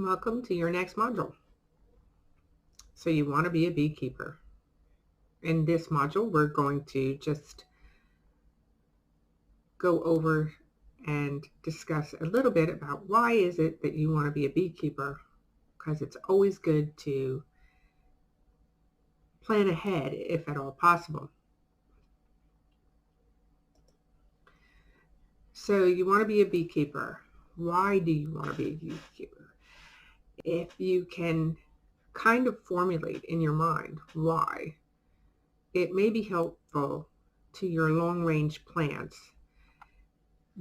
Welcome to your next module. So you want to be a beekeeper. In this module, we're going to just go over and discuss a little bit about why is it that you want to be a beekeeper, because it's always good to plan ahead if at all possible. So you want to be a beekeeper. Why do you want to be a beekeeper? If you can kind of formulate in your mind why, it may be helpful to your long-range plans.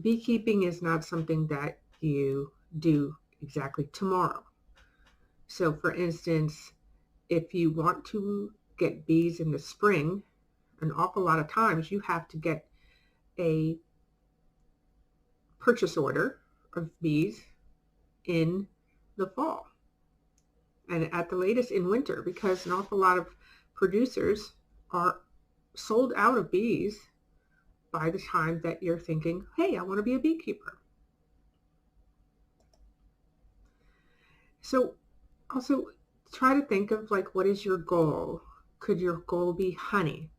Beekeeping is not something that you do exactly tomorrow. So for instance, if you want to get bees in the spring, an awful lot of times you have to get a purchase order of bees in the fall and at the latest in winter, because an awful lot of producers are sold out of bees by the time that you're thinking, hey, I want to be a beekeeper. So also try to think of what is your goal? Could your goal be honey?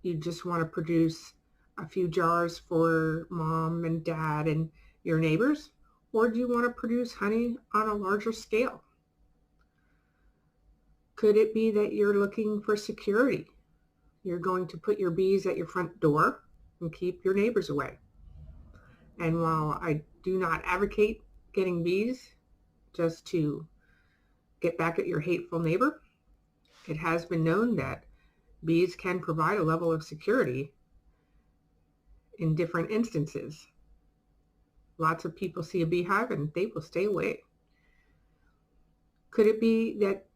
You just want to produce a few jars for mom and dad and your neighbors? Or do you want to produce honey on a larger scale? Could it be that you're looking for security? You're going to put your bees at your front door and keep your neighbors away. And while I do not advocate getting bees just to get back at your hateful neighbor, it has been known that bees can provide a level of security in different instances. Lots of people see a beehive and they will stay away. Could it be that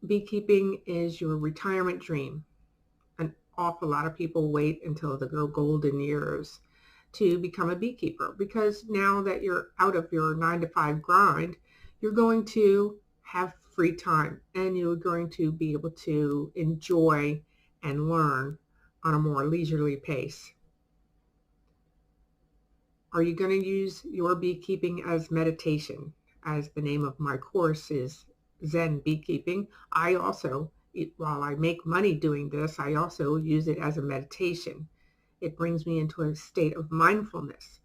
beekeeping is your retirement dream? An awful lot of people wait until the golden years to become a beekeeper, because now that you're out of your 9-to-5 grind, you're going to have free time and you're going to be able to enjoy and learn on a more leisurely pace. Are you going to use your beekeeping as meditation? As the name of my course is Zen Beekeeping, I also, while I make money doing this, I also use it as a meditation. It brings me into a state of mindfulness.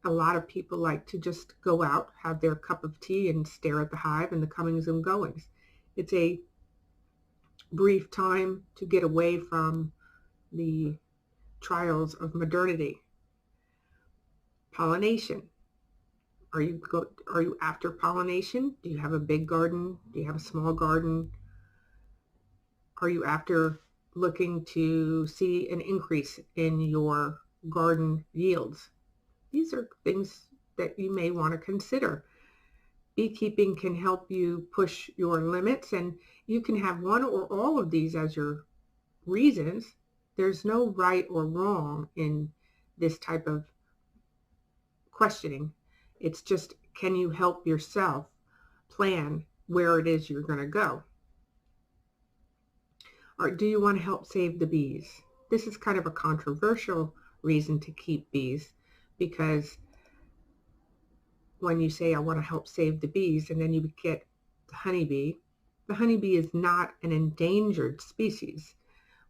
A lot of people like to just go out, have their cup of tea and stare at the hive and the comings and goings. It's a brief time to get away from the trials of modernity. Pollination. Are you after pollination? Do you have a big garden? Do you have a small garden? Are you after looking to see an increase in your garden yields? These are things that you may want to consider. Beekeeping can help you push your limits, and you can have one or all of these as your reasons. There's no right or wrong in this type of questioning. It's just, can you help yourself plan where it is you're going to go? Or do you want to help save the bees? This is kind of a controversial reason to keep bees, because when you say I want to help save the bees and then you get the honeybee is not an endangered species.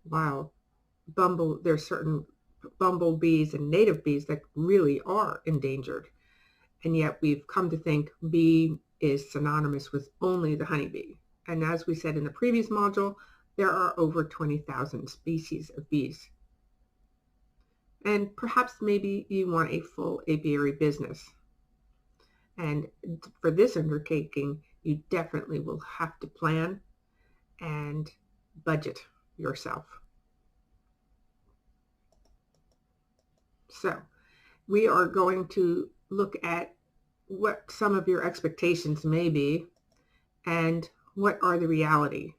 While there's certain bumblebees and native bees that really are endangered. And yet we've come to think bee is synonymous with only the honeybee. And as we said in the previous module, there are over 20,000 species of bees. And perhaps maybe you want a full apiary business. And for this undertaking, you definitely will have to plan and budget yourself. So we are going to look at what some of your expectations may be and what are the reality.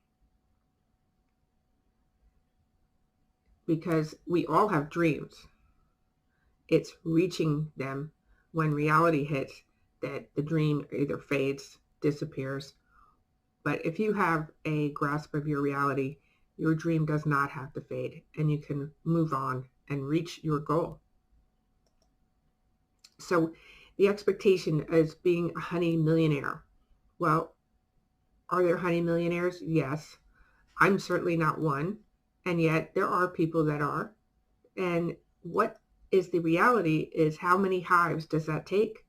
Because we all have dreams. It's reaching them when reality hits that the dream either fades, disappears. But if you have a grasp of your reality, your dream does not have to fade, and you can move on and reach your goal. So The expectation is being a honey millionaire. Well, are there honey millionaires? Yes. I'm certainly not one. And yet there are people that are. And what is the reality is, how many hives does that take?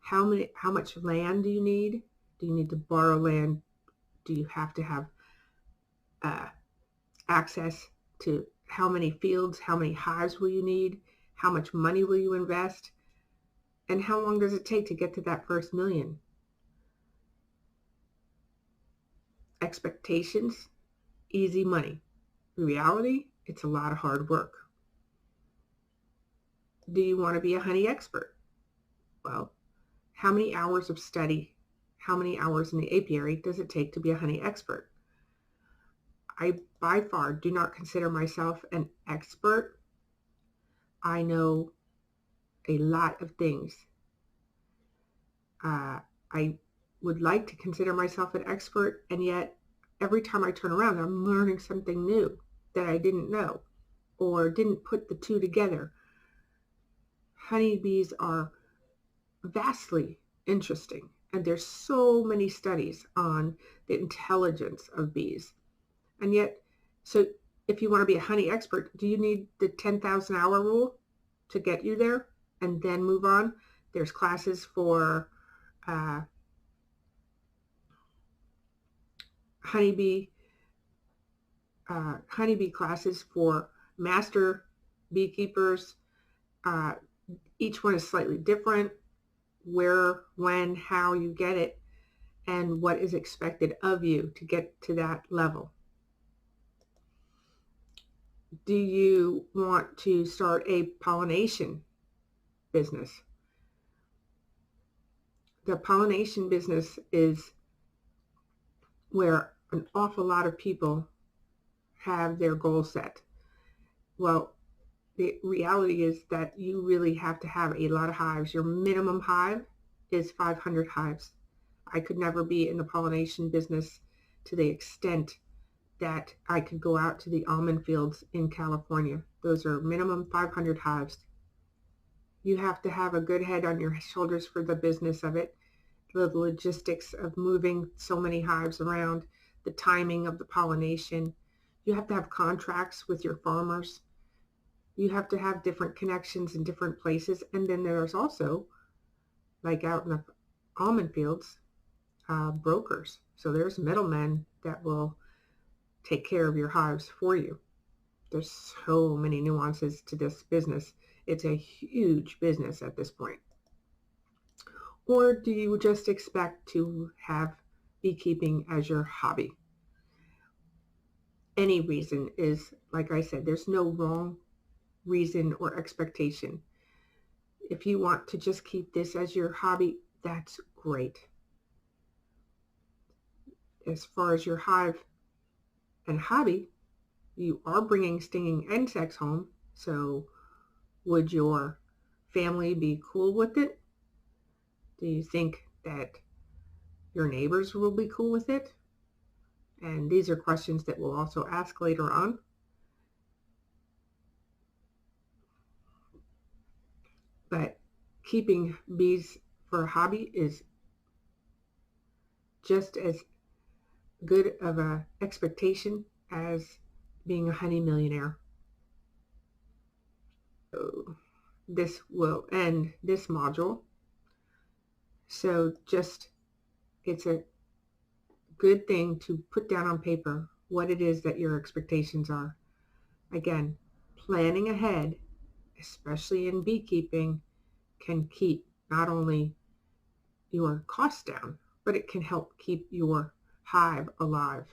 How much land do you need? Do you need to borrow land? Do you have to have access to how many fields? How many hives will you need? How much money will you invest? And how long does it take to get to that first million? Expectations, easy money. Reality, it's a lot of hard work. Do you want to be a honey expert? Well, how many hours of study, how many hours in the apiary does it take to be a honey expert? I by far do not consider myself an expert. I know a lot of things. I would like to consider myself an expert, and yet every time I turn around, I'm learning something new that I didn't know or didn't put the two together. Honeybees are vastly interesting, and there's so many studies on the intelligence of bees. And yet, so if you want to be a honey expert, do you need the 10,000 hour rule to get you there and then move on? There's classes for honeybee classes for master beekeepers. Each one is slightly different. Where, when, how you get it, and what is expected of you to get to that level. Do you want to start a pollination business? The pollination business is where an awful lot of people have their goals set. Well, the reality is that you really have to have a lot of hives. Your minimum hive is 500 hives. I could never be in the pollination business to the extent that I could go out to the almond fields in California. Those are minimum 500 hives. You have to have a good head on your shoulders for the business of it, the logistics of moving so many hives around, the timing of the pollination. You have to have contracts with your farmers. You have to have different connections in different places. And then there's also, like out in the almond fields, brokers. So there's middlemen that will take care of your hives for you. There's so many nuances to this business. It's a huge business at this point. Or do you just expect to have beekeeping as your hobby? Any reason is, like I said, there's no wrong reason or expectation. If you want to just keep this as your hobby, that's great. As far as your hive and hobby, you are bringing stinging insects home, so would your family be cool with it? Do you think that your neighbors will be cool with it? And these are questions that we'll also ask later on. But keeping bees for a hobby is just as good of an expectation as being a honey millionaire. So this will end this module. So just, it's a good thing to put down on paper what it is that your expectations are. Again, planning ahead, especially in beekeeping, can keep not only your costs down, but it can help keep your hive alive.